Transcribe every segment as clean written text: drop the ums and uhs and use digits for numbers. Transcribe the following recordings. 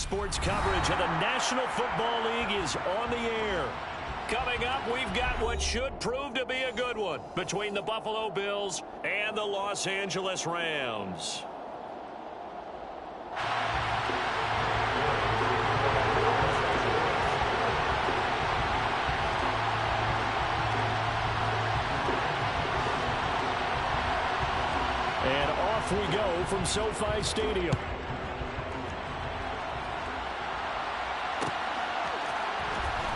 sports coverage of the National Football League is on the air. Coming up, we've got what should prove to be a good one between the Buffalo Bills and the Los Angeles Rams. And off we go from SoFi Stadium.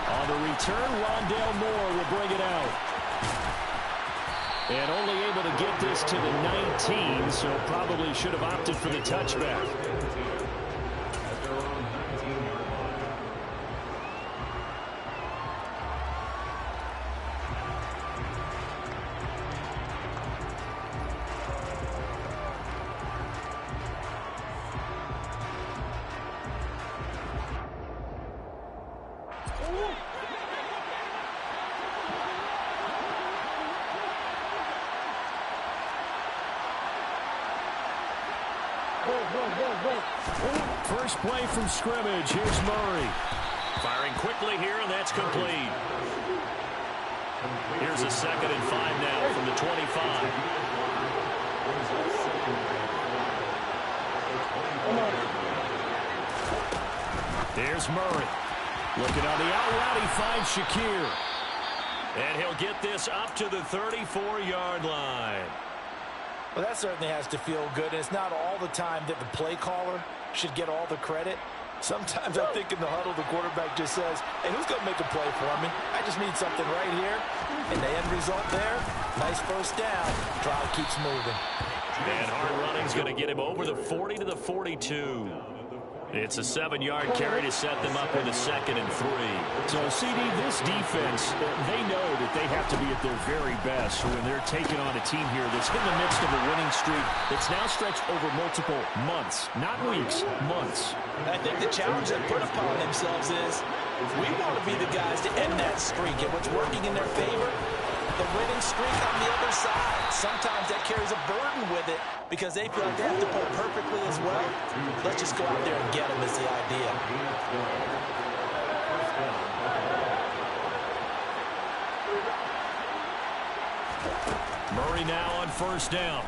On the return, Rondale Moore will bring it out. And only able to get this to the 19, so probably should have opted for the touchback. First play from scrimmage. Here's Murray. Firing quickly here, and that's complete. Here's a 2nd and 5 now from the 25. Here's Murray. Looking on the out route, he finds Shakir. And he'll get this up to the 34-yard line. Well, that certainly has to feel good. And it's not all the time that the play caller should get all the credit. Sometimes I think in the huddle, the quarterback just says, hey, who's going to make a play for me? I just need something right here. And the end result there, nice first down. Drive keeps moving. And hard running's going to get him over the 40 to the 42. It's a 7-yard carry to set them up with a 2nd and 3. So, CD, this defense, they know that they have to be at their very best when they're taking on a team here that's in the midst of a winning streak that's now stretched over multiple months, not weeks, months. I think the challenge they put upon themselves is we want to be the guys to end that streak. And what's working in their favor, the winning streak on the other side. Sometimes that carries a burden with it because they feel like they have to play perfectly as well. Let's just go out there and get them is the idea. Murray now on first down.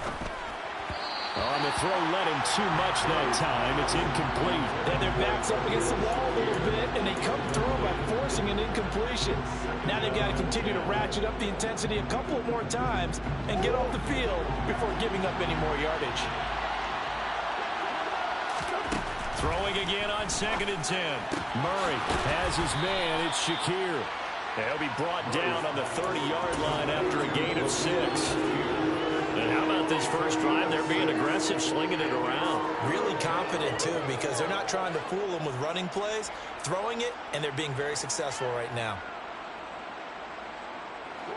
On the throw, let him too much that time. It's incomplete. And their back's up against the wall a little bit, and they come through by forcing an incompletion. Now they've got to continue to ratchet up the intensity a couple more times and get off the field before giving up any more yardage. Throwing again on 2nd and 10. Murray has his man. It's Shakir. He'll be brought down on the 30-yard line after a gain of 6. And how about this first drive? They're being aggressive, slinging it around. Really confident, too, because they're not trying to fool them with running plays, throwing it, and they're being very successful right now.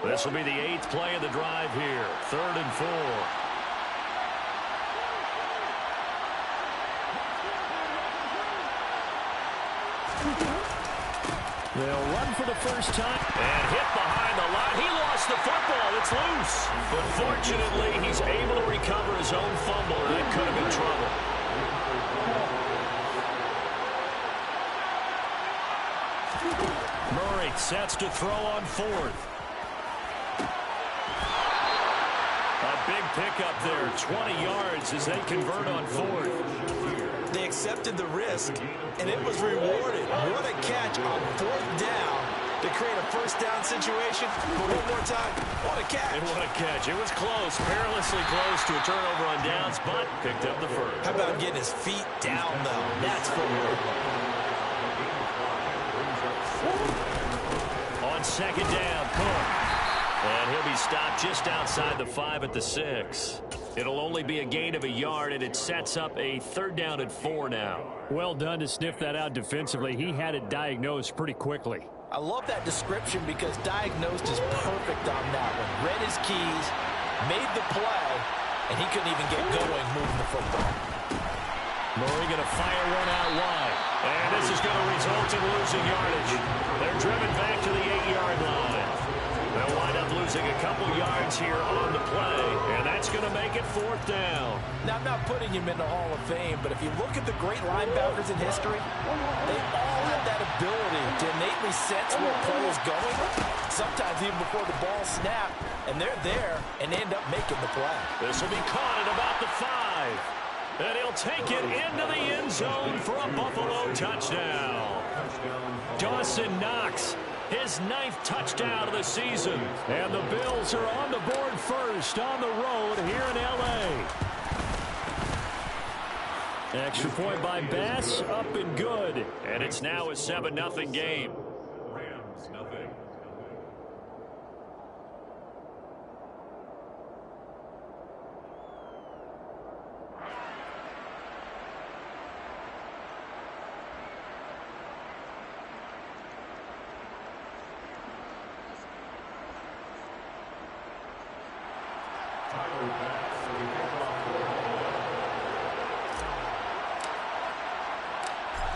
This will be the 8th play of the drive here. 3rd and 4. They'll run for the first time. And hit behind the line. He lost the football. It's loose. But fortunately, he's able to recover his own fumble, or that could have been trouble. Murray sets to throw on 4th. A big pickup there. 20 yards as they convert on 4th. They accepted the risk, and it was rewarded. What a catch on 4th down to create a first down situation. But one more time, what a catch. And what a catch. It was close, perilously close to a turnover on downs, but picked up the first. How about getting his feet down, though? That's footwork. On 2nd down, Cook. And he'll be stopped just outside the 5 at the 6. It'll only be a gain of a yard, and it sets up a 3rd down and 4 now. Well done to sniff that out defensively. He had it diagnosed pretty quickly. I love that description because diagnosed is perfect on that one. Read his keys, made the play, and he couldn't even get going moving the football. Murray going to fire one out wide. And this is going to result in losing yardage. They're driven back to the 8-yard line. They'll wind up losing losing a couple yards here on the play, and that's going to make it 4th down. Now, I'm not putting him in the Hall of Fame, but if you look at the great linebackers in history, they all have that ability to innately sense where a play is going, sometimes even before the ball snapped, and they're there and end up making the play. This will be caught at about the 5. And he'll take it into the end zone for a Buffalo touchdown. Dawson Knox, his 9th touchdown of the season. And the Bills are on the board first on the road here in L.A. Extra point by Bass, up and good. And it's now a 7-0 game. Rams, nothing.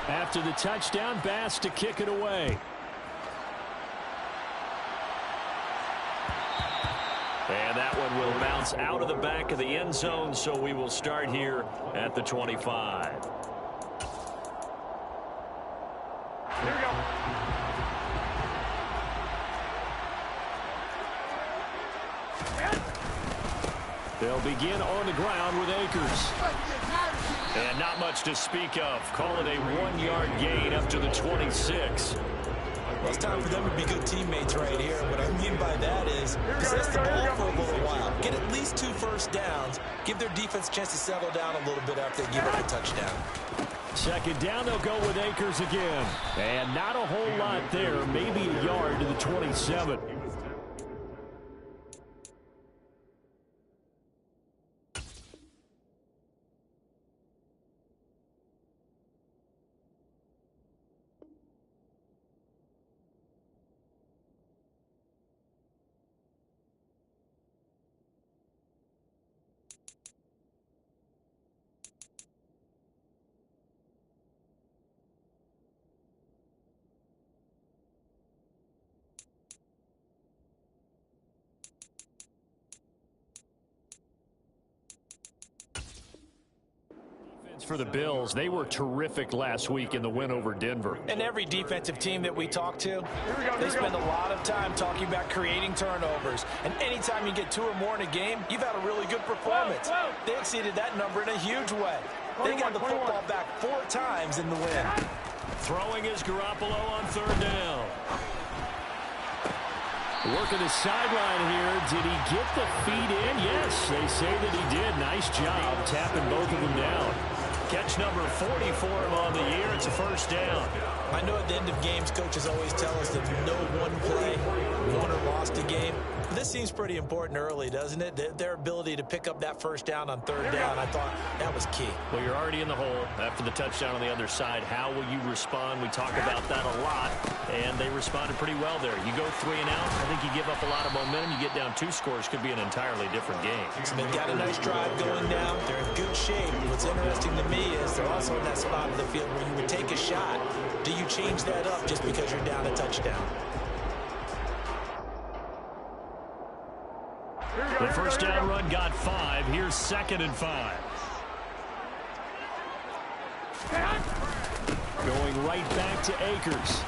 After the touchdown, Bass to kick it away. And that one will bounce out of the back of the end zone, so we will start here at the 25. Here we go. They'll begin on the ground with Akers. And not much to speak of. Call it a 1-yard gain up to the 26. Well, it's time for them to be good teammates right here. What I mean by that is possess the ball for a little while. Get at least 2 first downs. Give their defense a chance to settle down a little bit after they give up a touchdown. 2nd down, they'll go with Akers again. And not a whole lot there. Maybe a yard to the 27. For the Bills, they were terrific last week in the win over Denver. And every defensive team that we talk to, they spend a lot of time talking about creating turnovers. And anytime you get 2 or more in a game, you've had a really good performance. They exceeded that number in a huge way. They got the football back 4 times in the win. Throwing is Garoppolo on 3rd down. Working the sideline here. Did he get the feet in? Yes, they say that he did. Nice job tapping both of them down. Catch number 40 for him on the year. It's a 1st down. I know at the end of games, coaches always tell us that no one play won or lost a game. But this seems pretty important early, doesn't it? Their ability to pick up that 1st down on 3rd down, I thought that was key. Well, you're already in the hole after the touchdown on the other side. How will you respond? We talk about that a lot, and they responded pretty well there. You go 3 and out, I think you give up a lot of momentum. You get down 2 scores, could be an entirely different game. So they've got a nice drive going down. They're in good shape. What's interesting to me is they're also in that spot of the field where you would take a shot. Do you change that up just because you're down a touchdown? The 1st down run got 5. Here's 2nd and 5. Going right back to Akers.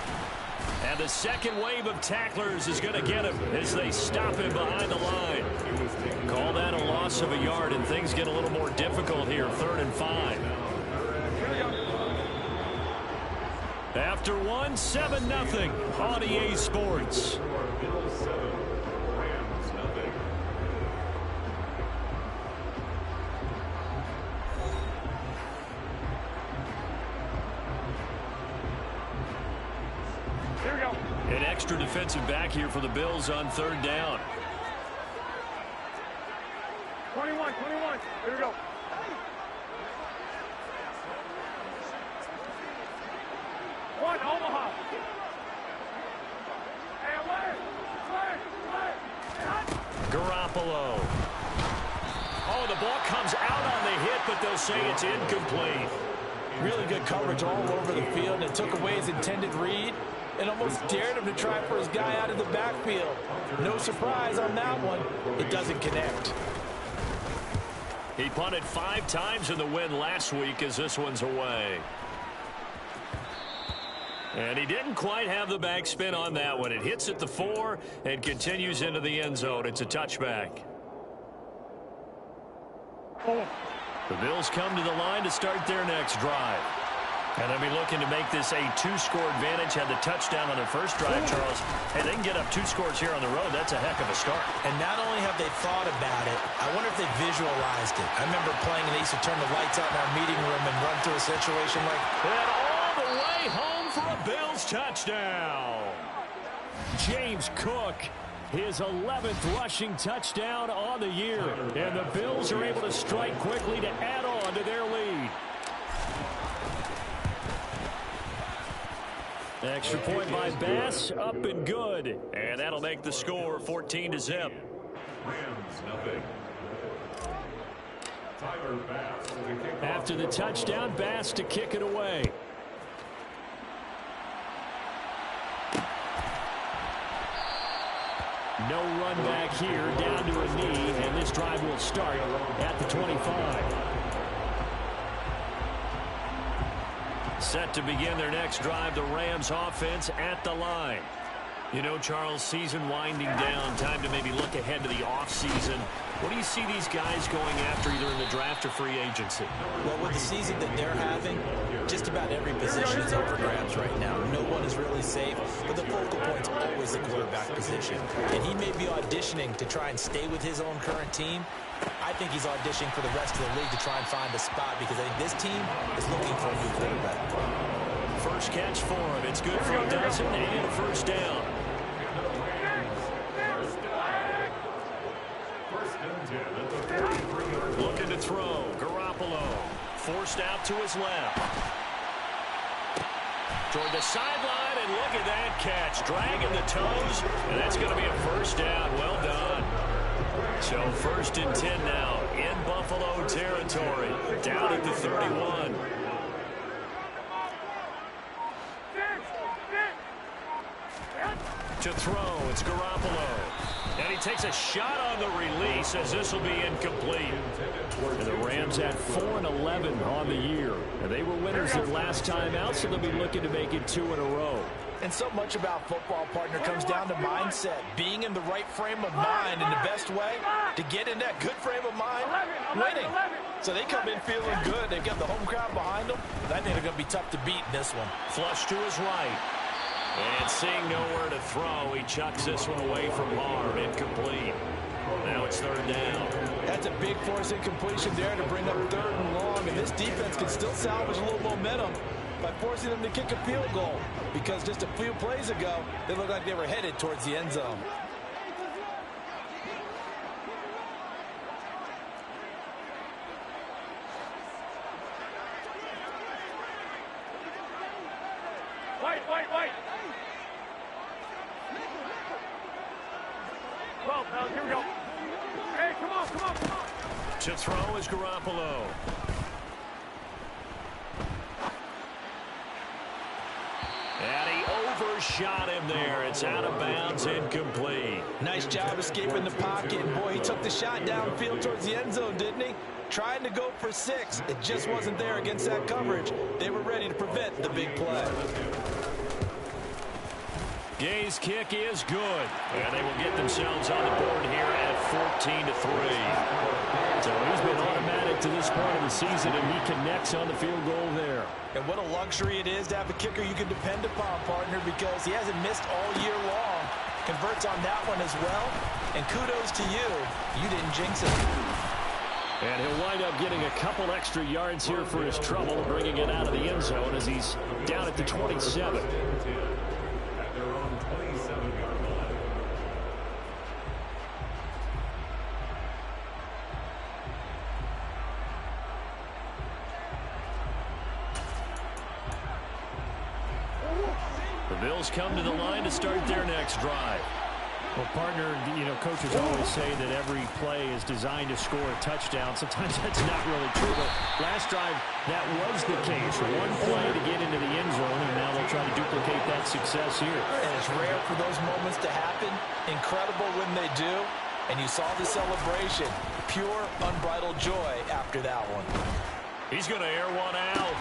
And the 2nd wave of tacklers is going to get him as they stop him behind the line. Call that a loss of a yard, and things get a little more difficult here. 3rd and 5. After 1, 7-0 on EA Sports. An extra defensive back here for the Bills on 3rd down. 21. Here we go. One, Omaha. Garoppolo. Oh, the ball comes out on the hit, but they'll say it's incomplete. Really good coverage all over the field. It took away his intended read. and almost dared him to try for his guy out of the backfield. No surprise on that one. It doesn't connect. He punted 5 times in the win last week as this one's away. And he didn't quite have the backspin on that one. It hits at the 4 and continues into the end zone. It's a touchback. The Bills come to the line to start their next drive. And they'll be looking to make this a 2-score advantage. Had the touchdown on their first drive, Charles. Hey, they can get up 2 scores here on the road. That's a heck of a start. And not only have they thought about it, I wonder if they visualized it. I remember playing, and they used to turn the lights out in our meeting room and run through a situation like that all the way home for a Bills touchdown. James Cook, his 11th rushing touchdown on the year. And the Bills are able to strike quickly to add on to their lead. Extra point by Bass, up and good. And that'll make the score 14-0. Rams, nothing. Tyler Bass to kick off. After the touchdown, Bass to kick it away. No run back here, down to a knee, and this drive will start at the 25. Set to begin their next drive, the Rams offense at the line. You know, Charles, season winding down, time to maybe look ahead to the offseason. What do you see these guys going after either in the draft or free agency? Well, with the season that they're having, just about every position is up for grabs right now. No one is really safe, but the focal point's always the quarterback position. And he may be auditioning to try and stay with his own current team. I think he's auditioning for the rest of the league to try and find a spot because I think this team is looking for a new quarterback. First catch for him. It's good for a dozen and a first down. Looking to throw. Garoppolo forced out to his left. Toward the sideline, and look at that catch. Dragging the toes, and that's going to be a first down. Well done. So 1st and 10 now in Buffalo territory. Down at the 31. To throw, it's Garoppolo. And he takes a shot on the release as this will be incomplete. And the Rams at 4-11 on the year. And they were winners their last time out, so they'll be looking to make it 2 in a row. And so much about football, partner, comes down to mindset. Being in the right frame of mind, and the best way to get in that good frame of mind, winning. So they come in feeling good. They've got the home crowd behind them. I think they're going to be tough to beat in this one. Flush to his right. And seeing nowhere to throw, he chucks this one away from harm. Incomplete. Now it's 3rd down. That's a big force incompletion there to bring up 3rd and long. And this defense can still salvage a little momentum by forcing them to kick a field goal. Because just a few plays ago, they looked like they were headed towards the end zone. Wait. Well, here we go. Hey, come on. To throw is Garoppolo. And he overshot him there. It's out of bounds, incomplete. Nice job escaping the pocket. And boy, he took the shot downfield towards the end zone, didn't he? Trying to go for 6. It just wasn't there against that coverage. They were ready to prevent the big play. Gay's kick is good. And they will get themselves on the board here at 14-3. So he's been automatic to this point of the season, and he connects on the field goal there. And what a luxury it is to have a kicker you can depend upon, partner, because he hasn't missed all year long. Converts on that one as well. And kudos to you. You didn't jinx it. And he'll wind up getting a couple extra yards here for his trouble, bringing it out of the end zone as he's down at the 27. The Bills come to the line to start their next drive. Well, partner, you know, coaches always say that every play is designed to score a touchdown. Sometimes that's not really true, but last drive, that was the case. One play to get into the end zone, and now they'll try to duplicate that success here. And it's rare for those moments to happen. Incredible when they do. And you saw the celebration. Pure, unbridled joy after that one. He's going to air one out.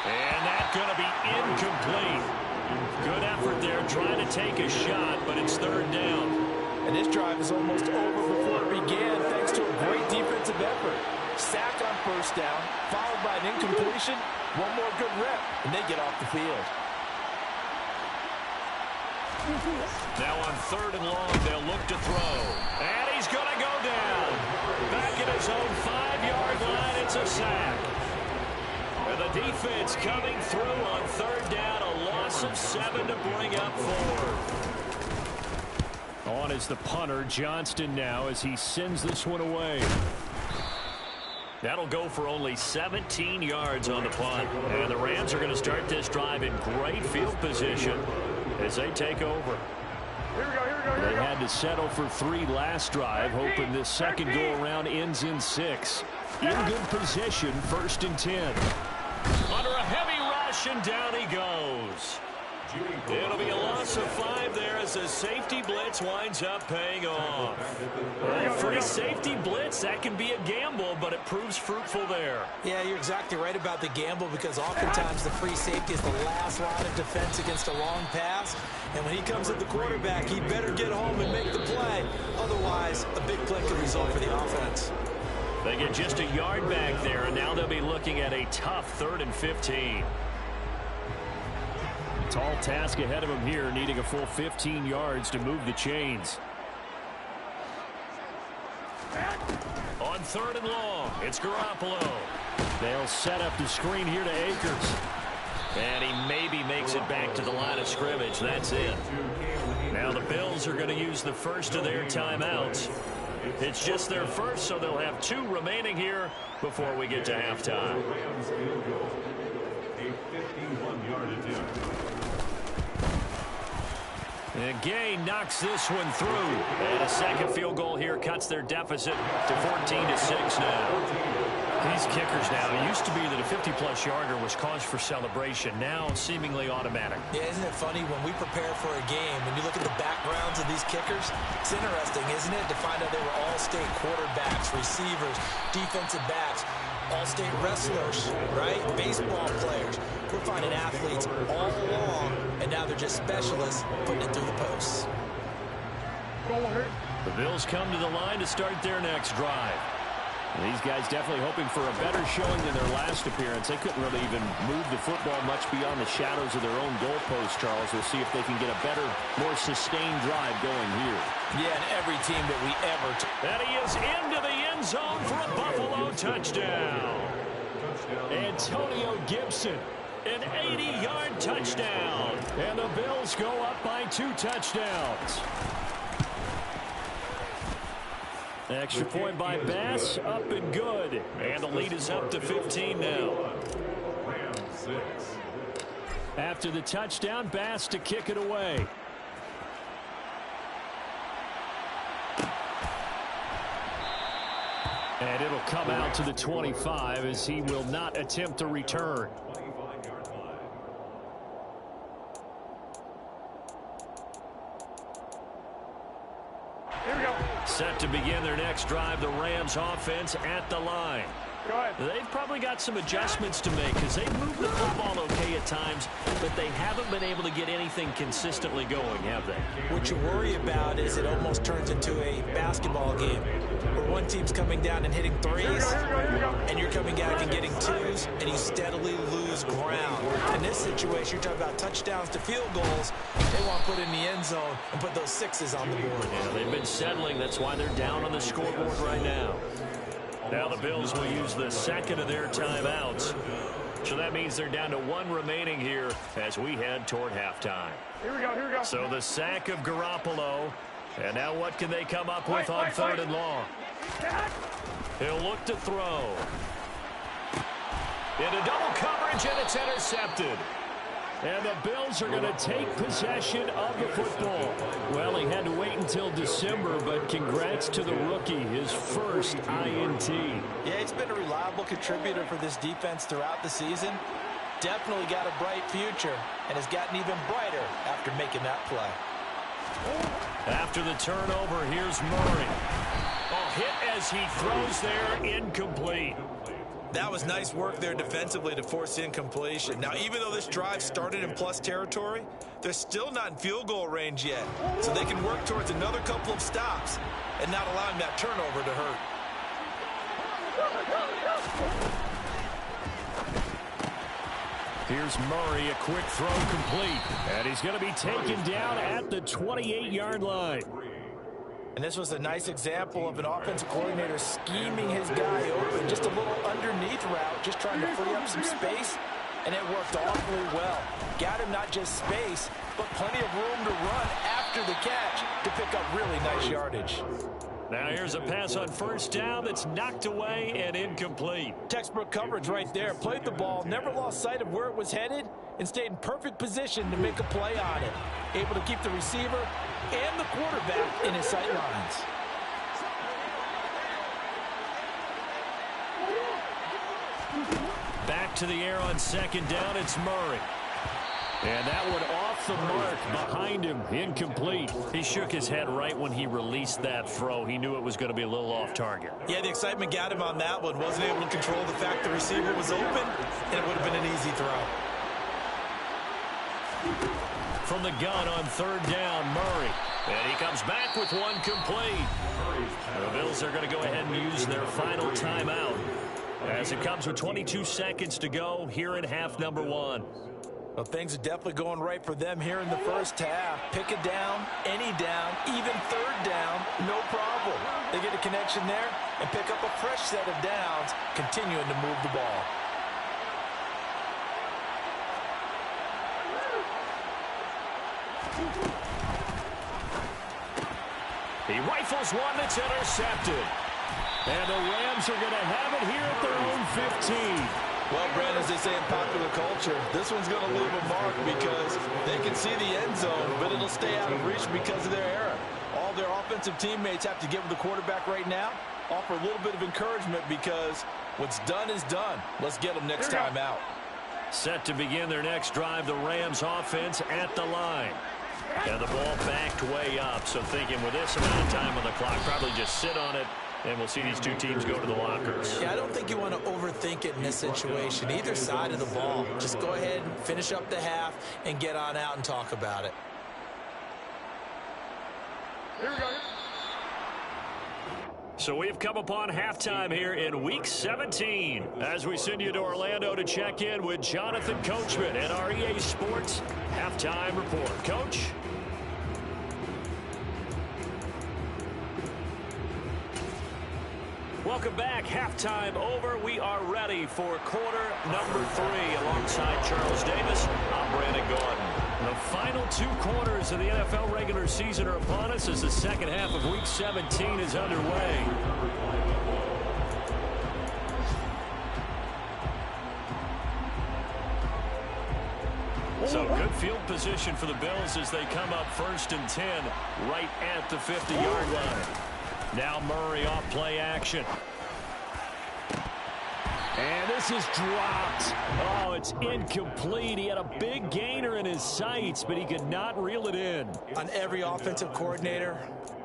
And that's going to be incomplete. Good effort there, trying to take a shot, but it's third down. And this drive is almost over before it began, thanks to a great defensive effort. Sack on first down, followed by an incompletion. One more good rep, and they get off the field. Now on third and long, they'll look to throw. And he's going to go down. Back at his own 5-yard line, it's a sack. And the defense coming through on third down, a loss of 7 to bring up 4. On is the punter, Johnston now, as he sends this one away. That'll go for only 17 yards on the punt. And the Rams are going to start this drive in great field position as they take over. They had to settle for 3 last drive, hoping this second go-around ends in 6. In good position, 1st and 10. Under a heavy rush, and down he goes. It'll be a loss of 5 there as the safety blitz winds up paying off. Free safety blitz, that can be a gamble, but it proves fruitful there. Yeah, you're exactly right about the gamble, because oftentimes the free safety is the last line of defense against a long pass. And when he comes at the quarterback, he better get home and make the play. Otherwise, a big play could result for the offense. They get just a yard back there, and now they'll be looking at a tough 3rd and 15. Tall task ahead of him here, needing a full 15 yards to move the chains. On 3rd and long, it's Garoppolo. They'll set up the screen here to Akers. And he maybe makes it back to the line of scrimmage. That's it. Now the Bills are going to use the first of their timeouts. It's just their first, so they'll have 2 remaining here before we get to halftime. And Gay knocks this one through. And a second field goal here cuts their deficit to 14-6 now. These kickers now, it used to be that a 50-plus yarder was cause for celebration. Now seemingly automatic. Yeah, isn't it funny when we prepare for a game, when you look at the backgrounds of these kickers, it's interesting, isn't it, to find out they were all-state quarterbacks, receivers, defensive backs, all-state wrestlers, right? Baseball players. We're finding athletes all along, and now they're just specialists putting it through the posts. The Bills come to the line to start their next drive. These guys definitely hoping for a better showing than their last appearance. They couldn't really even move the football much beyond the shadows of their own goalpost, Charles. We'll see if they can get a better, more sustained drive going here. Yeah, and every team that we ever... And he is into the end zone for a Buffalo touchdown. Antonio Gibson, an 80-yard touchdown. And the Bills go up by 2 touchdowns. Extra point by Bass, up and good. And the lead is up to 15 now. After the touchdown, Bass to kick it away. And it'll come out to the 25 as he will not attempt to return. Set to begin their next drive, the Rams offense at the line. Go ahead. They've probably got some adjustments to make because they move the football okay at times, but they haven't been able to get anything consistently going, have they? What you worry about is it almost turns into a basketball game where one team's coming down and hitting threes, and you're coming back and getting twos, and you steadily lose ground. In this situation, you're talking about touchdowns to field goals. They want to put in the end zone and put those sixes on the board. Yeah, they've been settling. That's why they're down on the scoreboard right now. Now the Bills will use the second of their timeouts. So that means they're down to 1 remaining here as we head toward halftime. Here we go, here we go. So the sack of Garoppolo. And now what can they come up with on 3rd and long? He'll look to throw. Into double coverage, and it's intercepted. And the Bills are going to take possession of the football. Well, he had to wait until December, but congrats to the rookie, his first INT. Yeah, he's been a reliable contributor for this defense throughout the season. Definitely got a bright future and has gotten even brighter after making that play. After the turnover, here's Murray. Oh, hit as he throws there, incomplete. That was nice work there defensively to force incompletion. Now, even though this drive started in plus territory, they're still not in field goal range yet. So they can work towards another couple of stops and not allowing that turnover to hurt. Here's Murray, a quick throw complete. And he's going to be taken down at the 28-yard line. And this was a nice example of an offensive coordinator scheming his guy open. Just a little underneath route, just trying to free up some space. And it worked awfully well. Got him not just space, but plenty of room to run after the catch to pick up really nice yardage. Now here's a pass on first down that's knocked away and incomplete. Textbook coverage right there. Played the ball, never lost sight of where it was headed, and stayed in perfect position to make a play on it. Able to keep the receiver and the quarterback in his sight lines. Back to the air on second down, it's Murray. And that one off the mark behind him, incomplete. He shook his head right when he released that throw. He knew it was going to be a little off target. Yeah, the excitement got him on that one. Wasn't able to control the fact the receiver was open, and it would have been an easy throw. From the gun on third down, Murray. And he comes back with one complete. The Bills are going to go ahead and use their final timeout as it comes with 22 seconds to go here in half number one. Well, things are definitely going right for them here in the first half. Pick a down, any down, even third down, no problem. They get a connection there and pick up a fresh set of downs, continuing to move the ball. He rifles one that's intercepted. And the Rams are going to have it here at their own 15. Well, Brandon, as they say in popular culture, this one's going to leave a mark because they can see the end zone, but it'll stay out of reach because of their error. All their offensive teammates have to give the quarterback right now, offer a little bit of encouragement because what's done is done. Let's get them next time out. Set to begin their next drive, the Rams offense at the line. And the ball backed way up, so thinking with this amount of time on the clock, probably just sit on it, and we'll see these two teams go to the lockers. Yeah, I don't think you want to overthink it in this situation. Either side of the ball. Just go ahead and finish up the half and get on out and talk about it. Here we go. So we've come upon halftime here in Week 17 as we send you to Orlando to check in with Jonathan Coachman at our EA Sports Halftime Report. Coach? Welcome back. Halftime over. We are ready for quarter number 3. Alongside Charles Davis, I'm Brandon Gordon. The final 2 quarters of the NFL regular season are upon us as the second half of Week 17 is underway. So good field position for the Bills as they come up 1st and 10 right at the 50-yard line. Now Murray off play action. And this is dropped. Oh, it's incomplete. He had a big gainer in his sights, but he could not reel it in. On every offensive coordinator,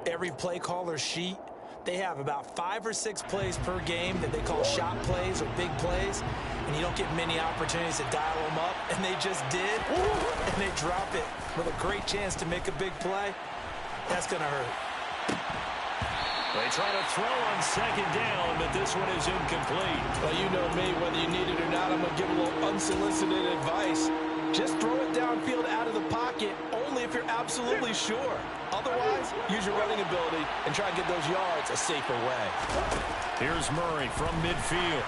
every play caller sheet, they have about 5 or 6 plays per game that they call shot plays or big plays, and you don't get many opportunities to dial them up, and they just did, and they drop it with a great chance to make a big play. That's going to hurt. They try to throw on second down, but this one is incomplete. Well, you know me, whether you need it or not, I'm going to give a little unsolicited advice. Just throw it downfield out of the pocket only if you're absolutely sure. Otherwise, use your running ability and try and get those yards a safer way. Here's Murray from midfield.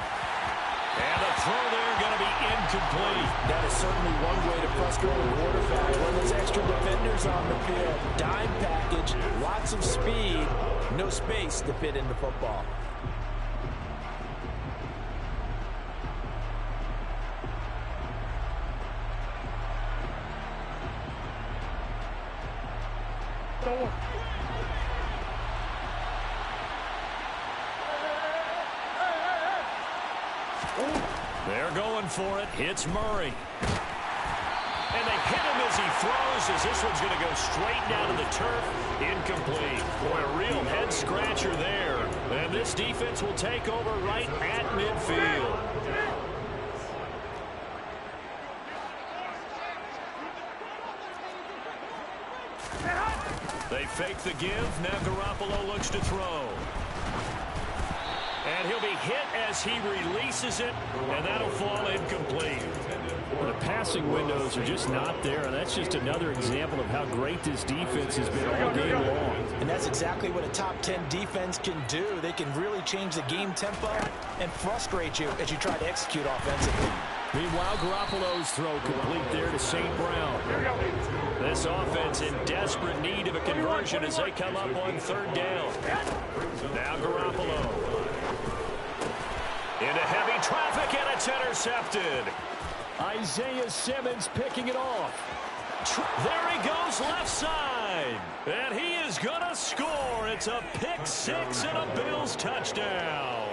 And the throw there going to be incomplete. That is certainly one way to frustrate a quarterback. When there's extra defenders on the field, dime package, lots of speed, no space to fit into football. They're going for it. Hits Murray. And they hit him as he throws, as this one's going to go straight down to the turf. Incomplete. Boy, a real head-scratcher there. And this defense will take over right at midfield. They fake the give. Now Garoppolo looks to throw. And he'll be hit as he releases it, and that'll fall incomplete. Well, the passing windows are just not there, and that's just another example of how great this defense has been all game long. And that's exactly what a top 10 defense can do. They can really change the game tempo and frustrate you as you try to execute offensively. Meanwhile, Garoppolo's throw complete there to St. Brown. This offense in desperate need of a conversion as they come up on third down. Now Garoppolo. Into heavy traffic, and it's intercepted. Isaiah Simmons picking it off. There he goes left side. And he is going to score. It's a pick six and a Bills touchdown.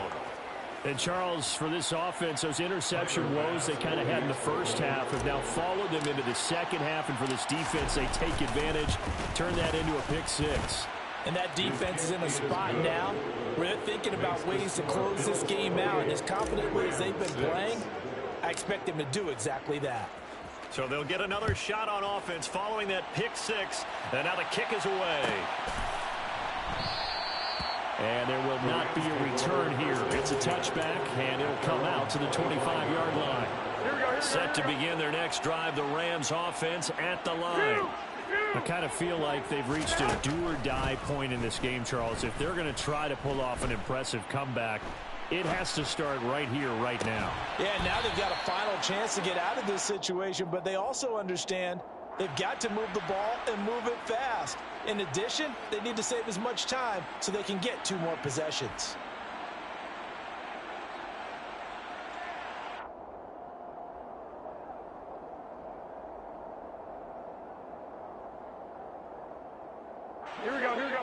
And Charles, for this offense, those interception woes they kind of had in the first half have now followed them into the second half. And for this defense, they take advantage, turn that into a pick six. And that defense is in a spot now where they're thinking about ways to close this game out. And as confidently as they've been playing, I expect them to do exactly that. So they'll get another shot on offense following that pick six. And now the kick is away. And there will not be a return here. It's a touchback, and it'll come out to the 25-yard line. Set to begin their next drive, the Rams offense at the line. I kind of feel like they've reached a do-or-die point in this game, Charles. If they're going to try to pull off an impressive comeback, it has to start right here, right now. Yeah, now they've got a final chance to get out of this situation, but they also understand they've got to move the ball and move it fast. In addition, they need to save as much time so they can get 2 more possessions. Here we go, here we go.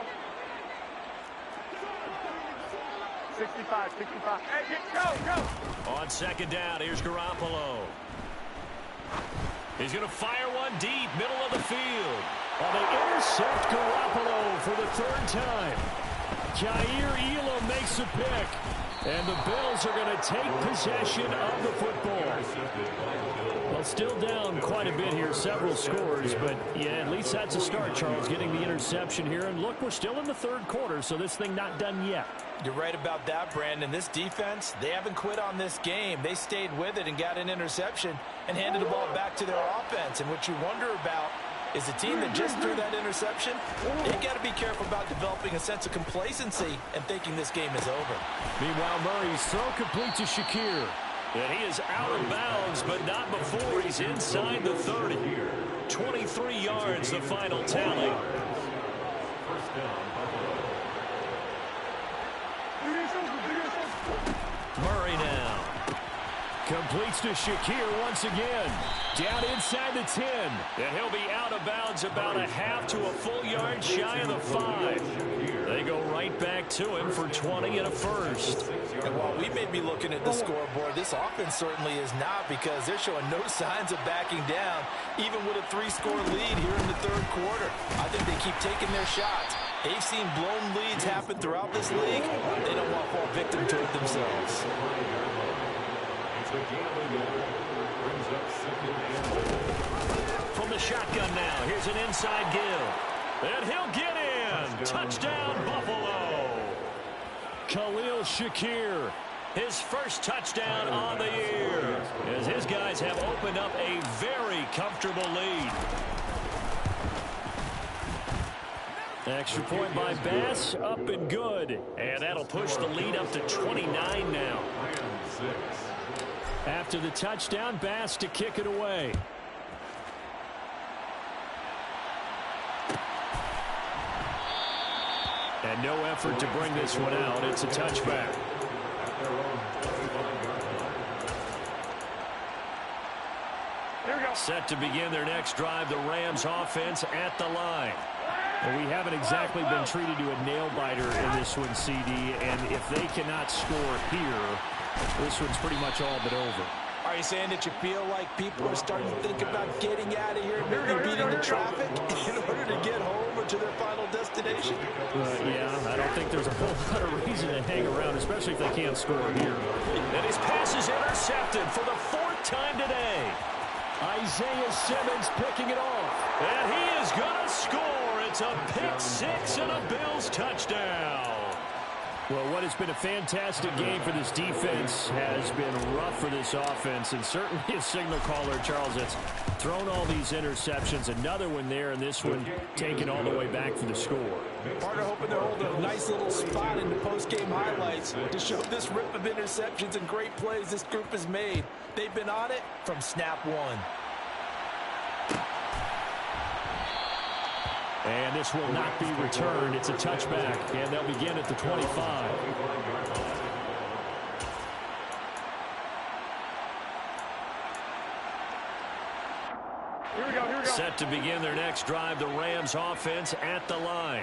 65, 65. Hey, go! On second down, here's Garoppolo. He's going to fire one deep, middle of the field. And they intercept Garoppolo for the third time. Jair Elam makes a pick. And the Bills are going to take possession of the football. Well, still down quite a bit here, several scores. But, yeah, at least that's a start, Charles, getting the interception here. And, look, we're still in the third quarter, so this thing not done yet. You're right about that, Brandon. This defense, they haven't quit on this game. They stayed with it and got an interception and handed the ball back to their offense. And what you wonder about is the team that just threw that interception, they got to be careful about developing a sense of complacency and thinking this game is over. Meanwhile, Murray's throw complete to Shakir. And he is out of bounds, but not before he's inside the 30. 23 yards, the final tally. Murray now. Completes to Shakir once again. Down inside the 10. And he'll be out of bounds about a half to a full yard shy of the 5. They go right back to him for 20 and a first. And while we may be looking at the scoreboard, this offense certainly is not, because they're showing no signs of backing down, even with a 3-score lead here in the third quarter. I think they keep taking their shots. They've seen blown leads happen throughout this league. They don't want to fall victim to it themselves. From the shotgun now, here's an inside give. And he'll get in. Touchdown, Buffalo. Khalil Shakir. His first touchdown on the year, as his guys have opened up a very comfortable lead. Extra point by Bass, up and good. And that'll push the lead up to 29 now. After the touchdown, Bass to kick it away. And no effort to bring this one out. It's a touchback. Set to begin their next drive, the Rams offense at the line. Well, we haven't exactly been treated to a nail-biter in this one, CD, and if they cannot score here, This one's pretty much all but over. Are you saying that you feel like people are starting to think about getting out of here and maybe beating the traffic in order to get home or to their final destination? Yeah, I don't think there's a whole lot of reason to hang around, especially if they can't score here. And his pass is intercepted for the 4th time today. Isaiah Simmons picking it off. And he is going to score. It's a pick 6 and a Bills touchdown. Well, what has been a fantastic game for this defense has been rough for this offense, and certainly a signal caller, Charles, that's thrown all these interceptions. Another one there, and this one taken all the way back for the score. Partner hoping to hold a nice little spot in the post-game highlights to show this rip of interceptions and great plays this group has made. They've been on it from snap one. And this will not be returned. It's a touchback, and they'll begin at the 25. Here we go. Set to begin their next drive, the Rams offense at the line.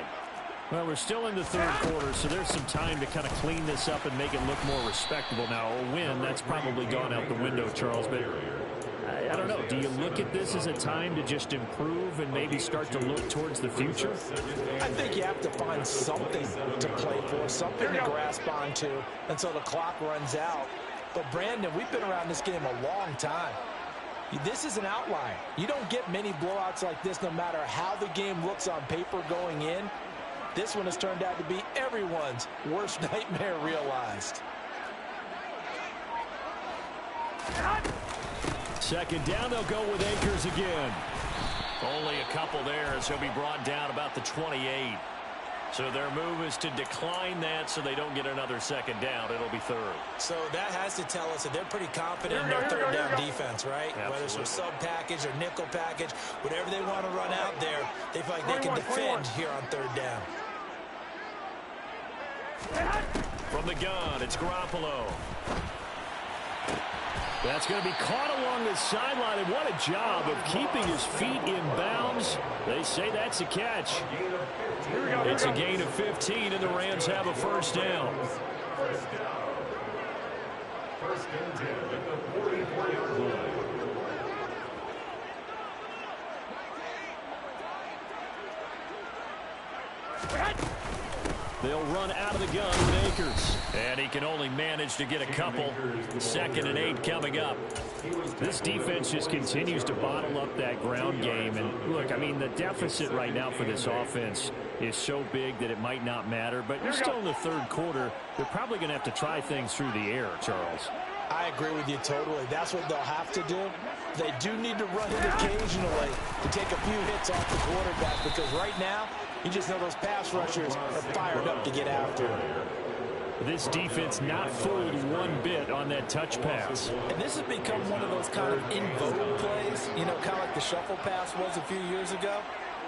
Well, we're still in the third quarter, so there's some time to kind of clean this up and make it look more respectable. Now, a win, that's probably gone out the window, Charles, but I don't know. Do you look at this as a time to just improve and maybe start to look towards the future? I think you have to find something to play for, something to grasp onto until the clock runs out. But, Brandon, we've been around this game a long time. This is an outlier. You don't get many blowouts like this no matter how the game looks on paper going in. This one has turned out to be everyone's worst nightmare realized. Second down, they'll go with Akers again. Only a couple there as he'll be brought down about the 28. So their move is to decline that so they don't get another second down. It'll be third. So that has to tell us that they're pretty confident in their third down defense, right? Absolutely. Whether it's a sub package or nickel package, whatever they want to run out there, they feel like they can defend here on third down. From the gun, it's Garoppolo. That's going to be caught along the sideline, and what a job of keeping his feet in bounds. They say that's a catch. It's a gain of 15, and the Rams have a first down. They'll run out of the gun with Akers. And he can only manage to get a couple. 2nd and 8 coming up. This defense just continues to bottle up that ground game. And look, I mean, the deficit right now for this offense is so big that it might not matter. But you're still in the third quarter. They're probably going to have to try things through the air, Charles. I agree with you totally. That's what they'll have to do. They do need to run it occasionally to take a few hits off the quarterback, because right now, you just know those pass rushers are fired up to get after him. This defense not fooled one bit on that touch pass. And this has become one of those kind of in vogue plays, you know, kind of like the shuffle pass was a few years ago.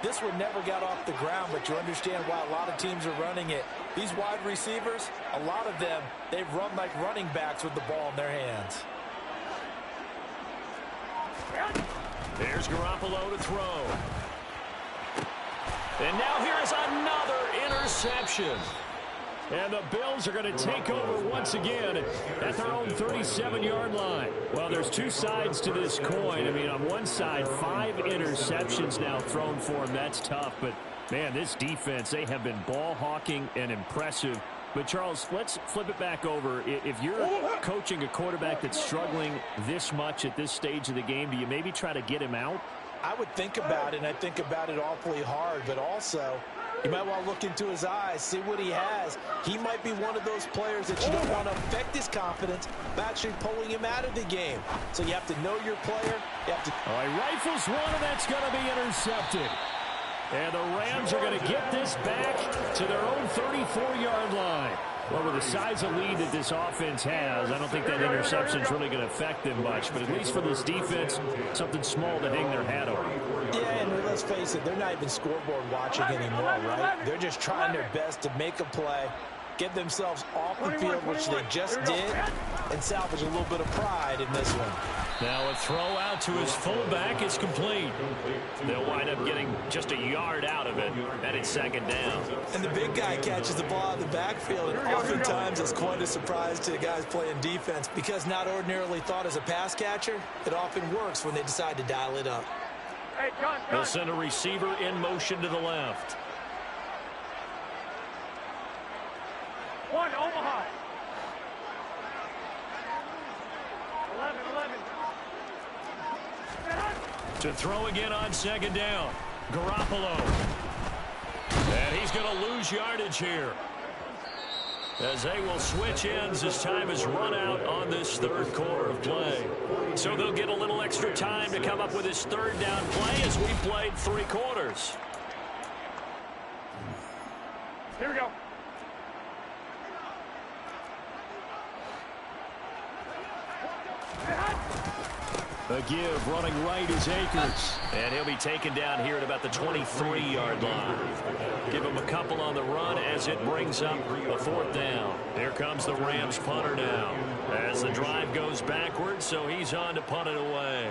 This one never got off the ground, but you understand why a lot of teams are running it. These wide receivers, a lot of them, they've run like running backs with the ball in their hands. There's Garoppolo to throw. And now here is another interception. And the Bills are going to take over once again at their own 37-yard line. Well, there's two sides to this coin. I mean, on one side, 5 interceptions now thrown for them. That's tough. But, man, this defense, they have been ball hawking and impressive. But, Charles, let's flip it back over. If you're coaching a quarterback that's struggling this much at this stage of the game, do you maybe try to get him out? I would think about it, and I think about it awfully hard, but also you might want to look into his eyes, see what he has. He might be one of those players that you don't want to affect his confidence by actually pulling him out of the game. So you have to know your player. You have to. All right, rifles one, and that's going to be intercepted. And the Rams are going to get this back to their own 34-yard line. Well, with the size of lead that this offense has, I don't think that interception is really going to affect them much. But at least for this defense, something small to hang their hat on. Yeah, and let's face it, they're not even scoreboard watching anymore, right? They're just trying their best to make a play get themselves off the field, which they just did, and salvage a little bit of pride in this one. Now a throw out to his fullback is complete. They'll wind up getting just a yard out of it, and it's second down. And the big guy catches the ball out of the backfield, and oftentimes it's quite a surprise to the guys playing defense because not ordinarily thought as a pass catcher, it often works when they decide to dial it up. Hey, John. They'll send a receiver in motion to the left. One, Omaha. 11. To throw again on second down. Garoppolo. And he's going to lose yardage here, as they will switch ends as time is run out on this third quarter of play. So they'll get a little extra time to come up with his third down play as we played 3 quarters. Here we go. A give running right is Akers. And he'll be taken down here at about the 23-yard line. Give him a couple on the run as it brings up a 4th down. Here comes the Rams punter now as the drive goes backwards, so he's on to punt it away.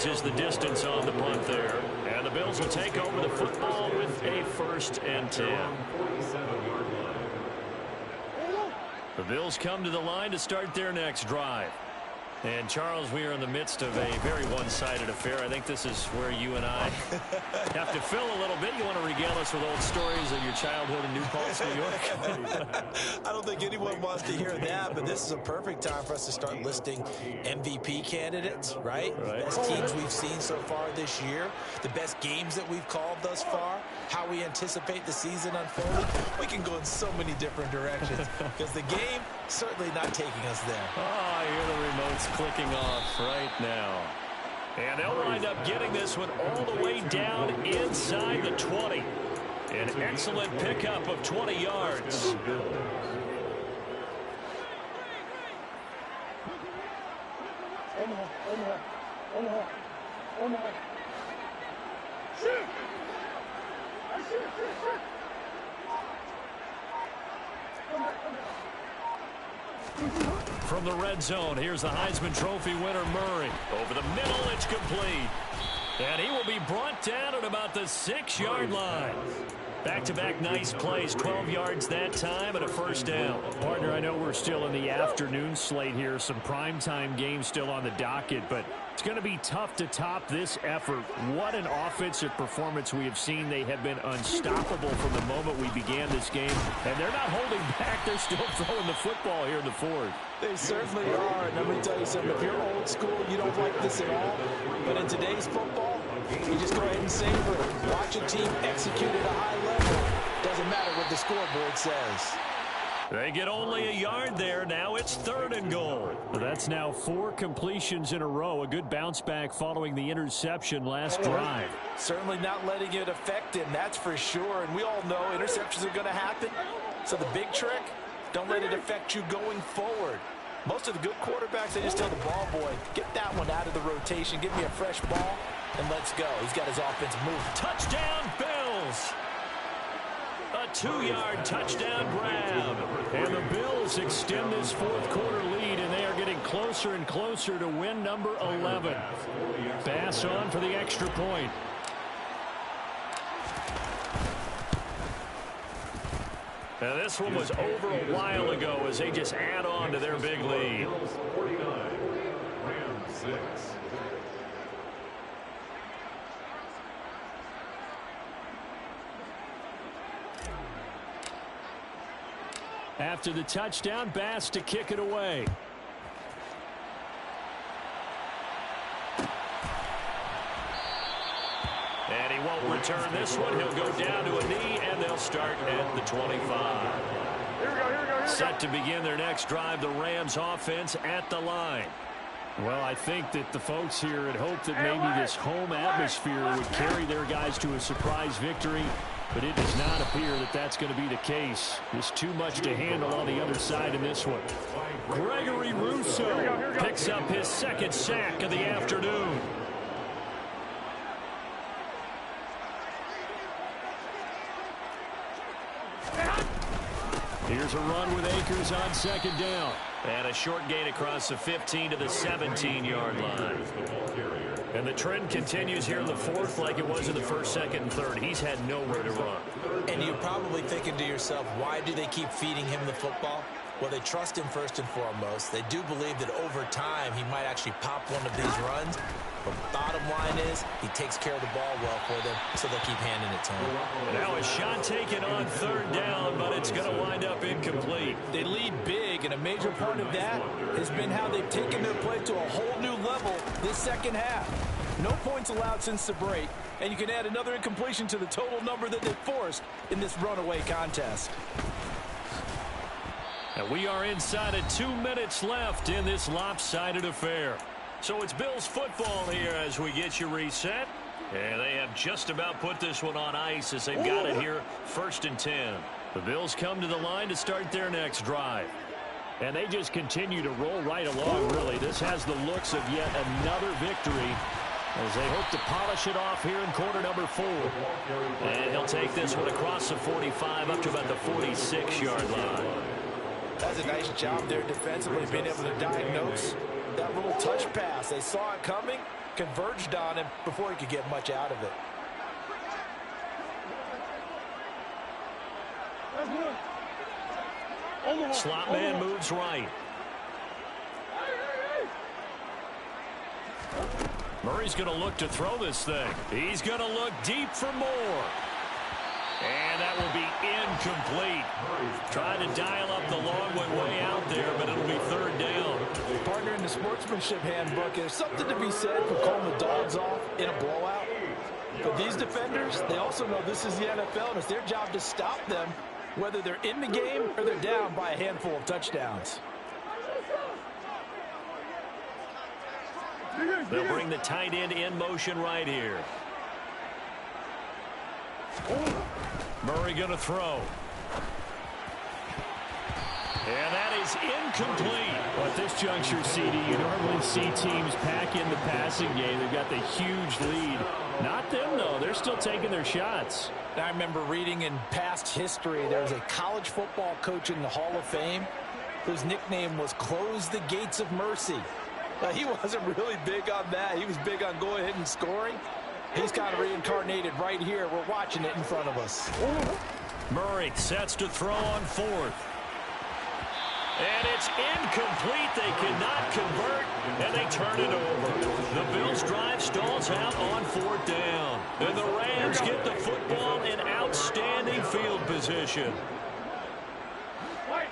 Is the distance on the punt there, and the Bills will take over the football with a 1st and 10. The Bills come to the line to start their next drive. And, Charles, we are in the midst of a very one-sided affair. I think this is where you and I have to fill a little bit. You want to regale us with old stories of your childhood in New Paltz, New York? I don't think anyone wants to hear that, but this is a perfect time for us to start listing MVP candidates, right? Best teams we've seen so far this year, the best games that we've called thus far, how we anticipate the season unfolding. We can go in so many different directions because the game certainly not taking us there. Oh, I hear the remote's clicking off right now. And they'll wind up getting this one all the way down inside the 20. An excellent pickup of 20 yards. Omaha. Shoot! Shoot! From the red zone, here's the Heisman Trophy winner, Murray. Over the middle, it's complete. And he will be brought down at about the 6-yard line. Back-to-back nice plays, 12 yards that time and a 1st down. Partner, I know we're still in the afternoon slate here, some primetime games still on the docket, but it's going to be tough to top this effort. What an offensive performance we have seen. They have been unstoppable from the moment we began this game, and they're not holding back. They're still throwing the football here in the 4th. They certainly are, and let me tell you something. If you're old school, you don't like this at all, but in today's football, you just go ahead and savor it. Watch a team execute at a high level. Doesn't matter what the scoreboard says. They get only a yard there. Now it's 3rd and goal. That's now 4 completions in a row. A good bounce back following the interception last drive. Certainly not letting it affect him, that's for sure. And we all know interceptions are going to happen. So the big trick, don't let it affect you going forward. Most of the good quarterbacks, they just tell the ball boy, get that one out of the rotation, give me a fresh ball, and let's go. He's got his offense moving. Touchdown, Bills! A 2-yard touchdown grab. And the Bills extend this 4th quarter lead, and they are getting closer and closer to win number 11. Bass on for the extra point. Now this one was over a while ago as they just add on to their big lead. 49, Rams 6. After the touchdown, Bass to kick it away. And he won't return this one. He'll go down to a knee, and they'll start at the 25. Here we go. Set to begin their next drive, the Rams offense at the line. Well, I think that the folks here had hoped that maybe this home atmosphere would carry their guys to a surprise victory. but it does not appear that that's going to be the case. Just too much to handle on the other side in this one. Gregory Rousseau picks up his second sack of the afternoon. Here's a run with Akers on second down. And a short gain across the 15 to the 17-yard line. And the trend continues here in the fourth like it was in the first, second, and third. He's had nowhere to run. And you're probably thinking to yourself, why do they keep feeding him the football? Well, they trust him first and foremost. They do believe that over time he might actually pop one of these runs. But bottom line is he takes care of the ball well for them, so they'll keep handing it to him. Now a shot taken on third down, but it's going to wind up incomplete. They lead big, and a major part of that has been how they've taken their play to a whole new level this second half. No points allowed since the break, and you can add another incompletion to the total number that they forced in this runaway contest. And we are inside of 2 minutes left in this lopsided affair. So it's Bills football here as we get you reset. And they have just about put this one on ice as they've got it here, 1st and 10. The Bills come to the line to start their next drive. And they just continue to roll right along, really. This has the looks of yet another victory as they hope to polish it off here in quarter number 4. And he'll take this one across the 45 up to about the 46-yard line. That's a nice job there defensively, being able to diagnose that little touch pass. They saw it coming, converged on him before he could get much out of it. Slot man moves right. Murray's going to look to throw this thing. He's going to look deep for more. And that will be incomplete. Trying to dial up the long way out there, but it'll be third down. Partner, in the sportsmanship handbook, there's something to be said for calling the dogs off in a blowout. But these defenders, they also know this is the NFL, and it's their job to stop them, whether they're in the game or they're down by a handful of touchdowns. They'll bring the tight end in motion right here. Murray going to throw. And that is incomplete. Well, at this juncture, CD, you normally see teams pack in the passing game. They've got the huge lead. Not them, though. They're still taking their shots. I remember reading in past history, there was a college football coach in the Hall of Fame whose nickname was Close the Gates of Mercy. He wasn't really big on that. He was big on go ahead and scoring. He's kind of reincarnated right here. We're watching it in front of us. Murray sets to throw on fourth. And it's incomplete. They cannot convert, and they turn it over. The Bills' drive stalls out on fourth down. And the Rams get the football in outstanding field position. Wait.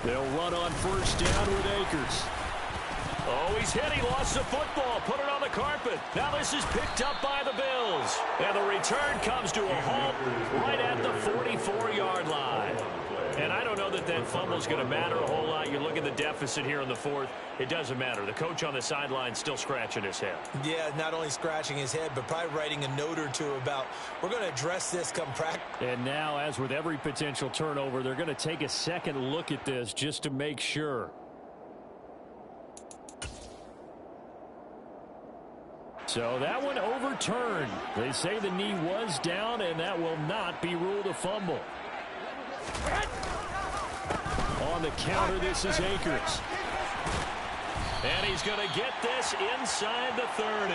They'll run on first down with Akers. Oh, he's hit. He lost the football. Put it on the carpet. Now this is picked up by the Bills. And the return comes to a halt right at the 44-yard line. And I don't know that that fumble is going to matter a whole lot. You look at the deficit here in the fourth. It doesn't matter. The coach on the sideline still scratching his head. Yeah, not only scratching his head, but probably writing a note or two about, we're going to address this come practice. And now, as with every potential turnover, they're going to take a second look at this just to make sure. So that one overturned. They say the knee was down, and that will not be ruled a fumble. On the counter, this is Akers. And he's going to get this inside the 30.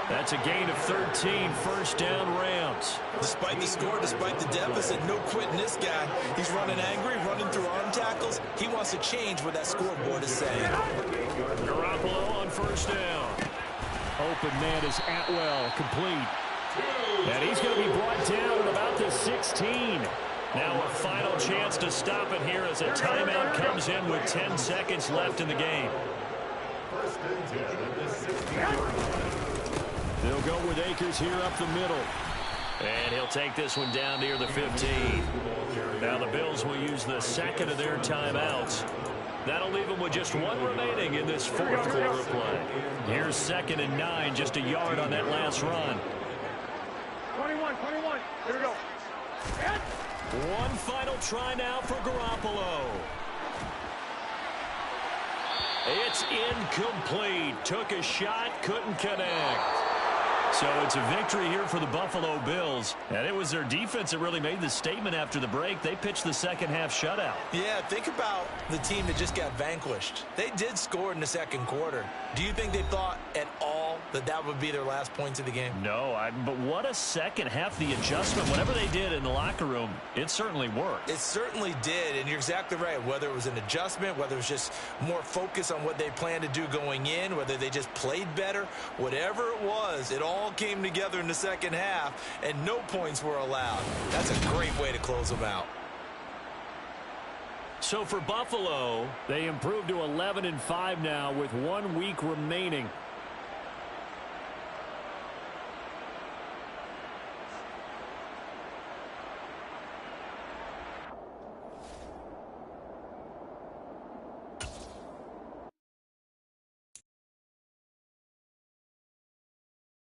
That's a gain of 13, first down Rams. Despite the score, despite the deficit, no quitting this guy. He's running angry, running through arm tackles. He wants to change what that scoreboard is saying. Garoppolo on first down. Open man is Atwell, complete. And he's going to be brought down at about the 16. Now a final chance to stop it here as a timeout comes in with 10 seconds left in the game. They'll go with Akers here up the middle. And he'll take this one down near the 15. Now the Bills will use the second of their timeouts. That'll leave them with just one remaining in this fourth quarter of play. Here's 2nd and 9, just a yard on that last run. 21. Here we go. And One final try now for Garoppolo. It's incomplete. Took a shot, couldn't connect. So it's a victory here for the Buffalo Bills. And it was their defense that really made the statement after the break. They pitched the second half shutout. Yeah, think about the team that just got vanquished. They did score in the second quarter. Do you think they thought at all that that would be their last points of the game? No, but what a second half. The adjustment, whatever they did in the locker room, it certainly worked. It certainly did, and you're exactly right. Whether it was an adjustment, whether it was just more focus on what they planned to do going in, whether they just played better, whatever it was, it all came together in the second half, and no points were allowed. That's a great way to close them out. So for Buffalo, They improved to 11-5 now with 1 week remaining.